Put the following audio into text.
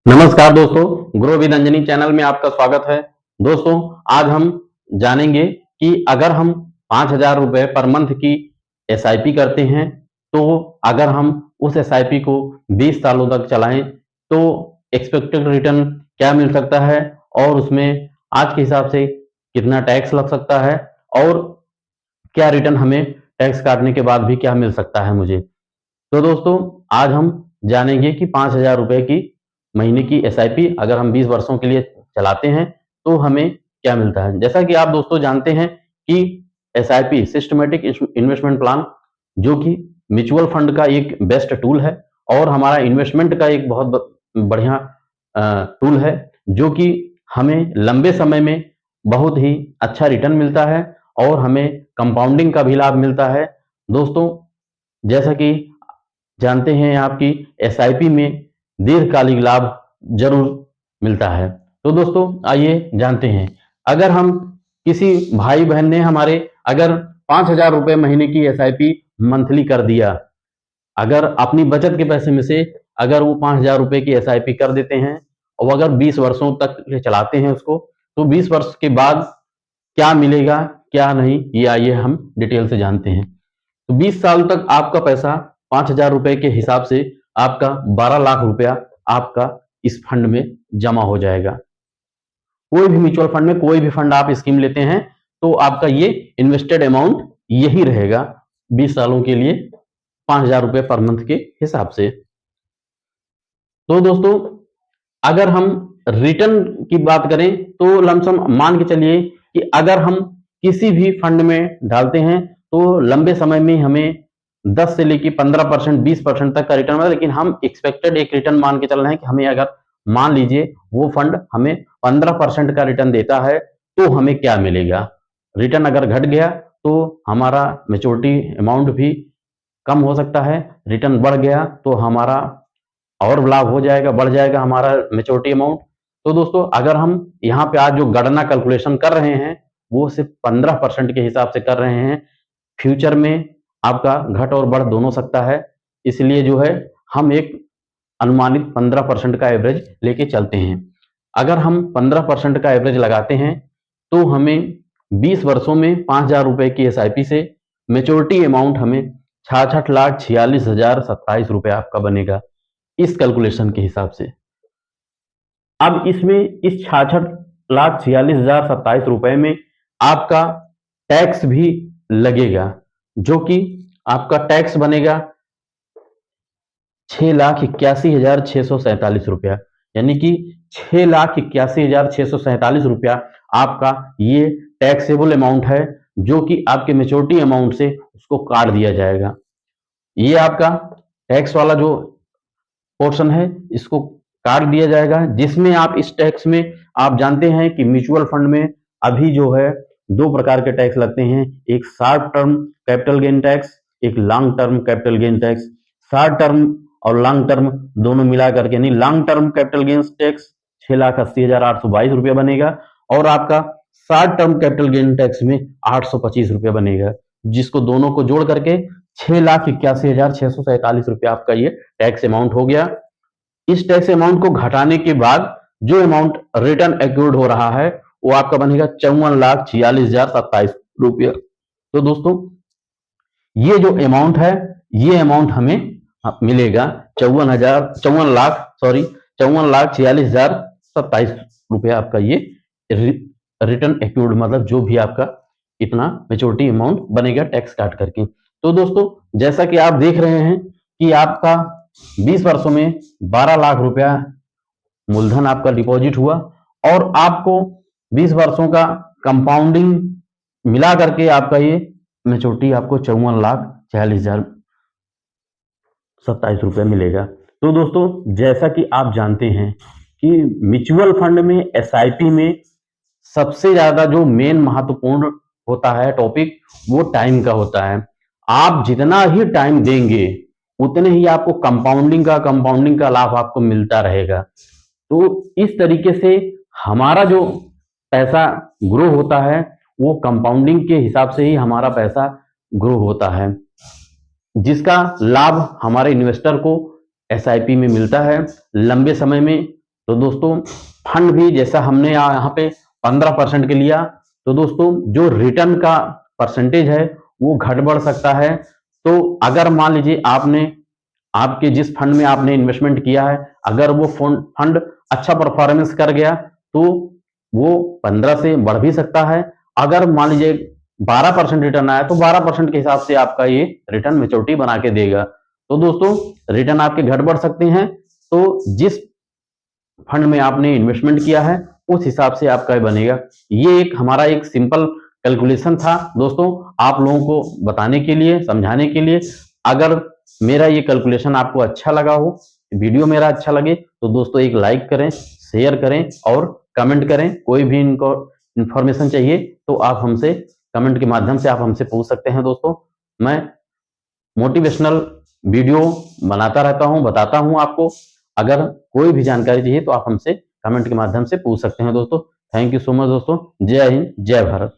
नमस्कार दोस्तों, grow with Anjani channel में आपका स्वागत है। दोस्तों, आज हम जानेंगे कि अगर हम 5,000 रुपए पर मंथ की एसआईपी करते हैं, तो अगर हम उस एसआईपी को 20 सालों तक चलाएं, तो एक्सपेक्टेड रिटर्न क्या मिल सकता है और उसमें आज के हिसाब से कितना टैक्स लग सकता है और क्या रिटर्न हमें टैक्स काटने के बाद भी क्या मिल सकता है मुझे। तो दोस्तों, आज हम जानेंगे कि 5,000 रुपए की महीने की एसआईपी अगर हम 20 वर्षों के लिए चलाते हैं तो हमें क्या मिलता है। जैसा कि आप दोस्तों जानते हैं कि एसआईपी सिस्टमैटिक इन्वेस्टमेंट प्लान जो कि म्यूचुअल फंड का एक बेस्ट टूल है और हमारा इन्वेस्टमेंट का एक बहुत बढ़िया टूल है, जो कि हमें लंबे समय में बहुत ही अच्छा रिटर्न मिलता है और हमें कंपाउंडिंग का भी लाभ मिलता है। दोस्तों, जैसा कि जानते हैं आप कि एसआईपी में दीर्घकालिक लाभ जरूर मिलता है। तो दोस्तों, आइए जानते हैं। अगर हम किसी भाई बहन ने हमारे अगर 5,000 रुपए महीने की एसआईपी मंथली कर दिया, अगर अपनी बचत के पैसे में से अगर वो 5,000 रुपए की एसआईपी कर देते हैं और अगर 20 वर्षों तक चलाते हैं उसको, तो 20 वर्ष के बाद क्या मिलेगा क्या नहीं, ये आइए हम डिटेल से जानते हैं। तो 20 साल तक आपका पैसा 5,000 रुपए के हिसाब से आपका 12 लाख रुपया आपका इस फंड में जमा हो जाएगा। कोई भी म्यूचुअल फंड में कोई भी फंड आप स्कीम लेते हैं तो आपका ये इन्वेस्टेड अमाउंट यही रहेगा 20 सालों के लिए 5,000 रुपए पर मंथ के हिसाब से। तो दोस्तों, अगर हम रिटर्न की बात करें तो लमसम मान के चलिए कि अगर हम किसी भी फंड में डालते हैं तो लंबे समय में हमें 10 से लेके 15%, 20% तक का रिटर्न मिला, लेकिन हम एक्सपेक्टेड एक रिटर्न मान के चल रहे हैं कि हमें अगर मान लीजिए वो फंड हमें 15% का रिटर्न देता है तो हमें क्या मिलेगा। रिटर्न अगर घट गया तो हमारा मेच्योरिटी अमाउंट भी कम हो सकता है, रिटर्न बढ़ गया तो हमारा और लाभ हो जाएगा, बढ़ जाएगा हमारा मेच्योरिटी अमाउंट। तो दोस्तों, अगर हम यहाँ पे आज जो गणना कैलकुलेशन कर रहे हैं वो सिर्फ 15% के हिसाब से कर रहे हैं। फ्यूचर में आपका घट और बढ़ दोनों सकता है, इसलिए जो है हम एक अनुमानित 15% का एवरेज लेके चलते हैं। अगर हम 15% का एवरेज लगाते हैं तो हमें 20 वर्षों में 5,000 रुपए की एसआईपी से मेच्योरिटी अमाउंट हमें 66,46,027 रुपए आपका बनेगा इस कैलकुलेशन के हिसाब से। अब इसमें इस 66,46,027 रुपए में आपका टैक्स भी लगेगा, जो कि आपका टैक्स बनेगा 6,81,647 रुपया, यानी कि 6,81,647 रुपया आपका ये टैक्सेबल अमाउंट है, जो कि आपके मेच्योरिटी अमाउंट से उसको काट दिया जाएगा। ये आपका टैक्स वाला जो पोर्शन है इसको काट दिया जाएगा, जिसमें आप इस टैक्स में आप जानते हैं कि म्यूचुअल फंड में अभी जो है दो प्रकार के टैक्स लगते हैं, एक short term capital gain tax, एक long term capital gain tax. Short term और लॉन्ग टर्म दोनों मिला करके यानी long term capital gains tax 6,80,822 रुपया बनेगा और आपका short term capital gain tax में 825 रुपया बनेगा, जिसको दोनों को जोड़ करके 6,81,647 रुपया आपका ये टैक्स अमाउंट हो गया। इस टैक्स अमाउंट को घटाने के बाद जो अमाउंट रिटर्न एक्रूड हो रहा है वो आपका बनेगा 54,46,027 रुपया। तो दोस्तों, ये जो अमाउंट है ये अमाउंट हमें मिलेगा 54,46,027 रुपया आपका ये रिटर्न एक्रूड, मतलब जो भी आपका इतना मेच्योरिटी अमाउंट बनेगा टैक्स काट करके। तो दोस्तों, जैसा कि आप देख रहे हैं कि आपका 20 वर्षों में 12 लाख रुपया मूलधन आपका डिपॉजिट हुआ और आपको 20 वर्षों का कंपाउंडिंग मिला करके आपका ये मेच्योरिटी आपको 54,46,027 रुपये मिलेगा। तो दोस्तों, जैसा कि आप जानते हैं कि म्यूचुअल फंड में एसआईपी में सबसे ज्यादा जो मेन महत्वपूर्ण होता है टॉपिक, वो टाइम का होता है। आप जितना ही टाइम देंगे उतने ही आपको कंपाउंडिंग का लाभ आपको मिलता रहेगा। तो इस तरीके से हमारा जो पैसा ग्रो होता है वो कंपाउंडिंग के हिसाब से ही हमारा पैसा ग्रो होता है, जिसका लाभ हमारे इन्वेस्टर को एसआईपी में मिलता है। लंबे समय में तो दोस्तों फंड भी जैसा हमने यहाँ पे 15% के लिया, तो दोस्तों जो रिटर्न का परसेंटेज है वो घट बढ़ सकता है। तो अगर मान लीजिए आपके जिस फंड में आपने इन्वेस्टमेंट किया है, अगर वो फंड अच्छा परफॉर्मेंस कर गया तो वो 15 से बढ़ भी सकता है। अगर मान लीजिए 12% रिटर्न आया तो 12% के हिसाब से आपका ये रिटर्न मैच्योरिटी बना के देगा। तो दोस्तों रिटर्न आपके घट बढ़ सकते हैं, तो जिस फंड में आपने इन्वेस्टमेंट किया है उस हिसाब से आपका बनेगा। ये एक हमारा एक सिंपल कैलकुलेशन था दोस्तों, आप लोगों को बताने के लिए, समझाने के लिए। अगर मेरा ये कैलकुलेशन आपको अच्छा लगा हो, वीडियो मेरा अच्छा लगे, तो दोस्तों एक लाइक करें, शेयर करें और कमेंट करें। कोई भी इनको इंफॉर्मेशन चाहिए तो आप हमसे कमेंट के माध्यम से आप हमसे पूछ सकते हैं दोस्तों। मैं मोटिवेशनल वीडियो बनाता रहता हूं, बताता हूं आपको। अगर कोई भी जानकारी चाहिए तो आप हमसे कमेंट के माध्यम से पूछ सकते हैं दोस्तों। थैंक यू सो मच दोस्तों। जय हिंद, जय भारत।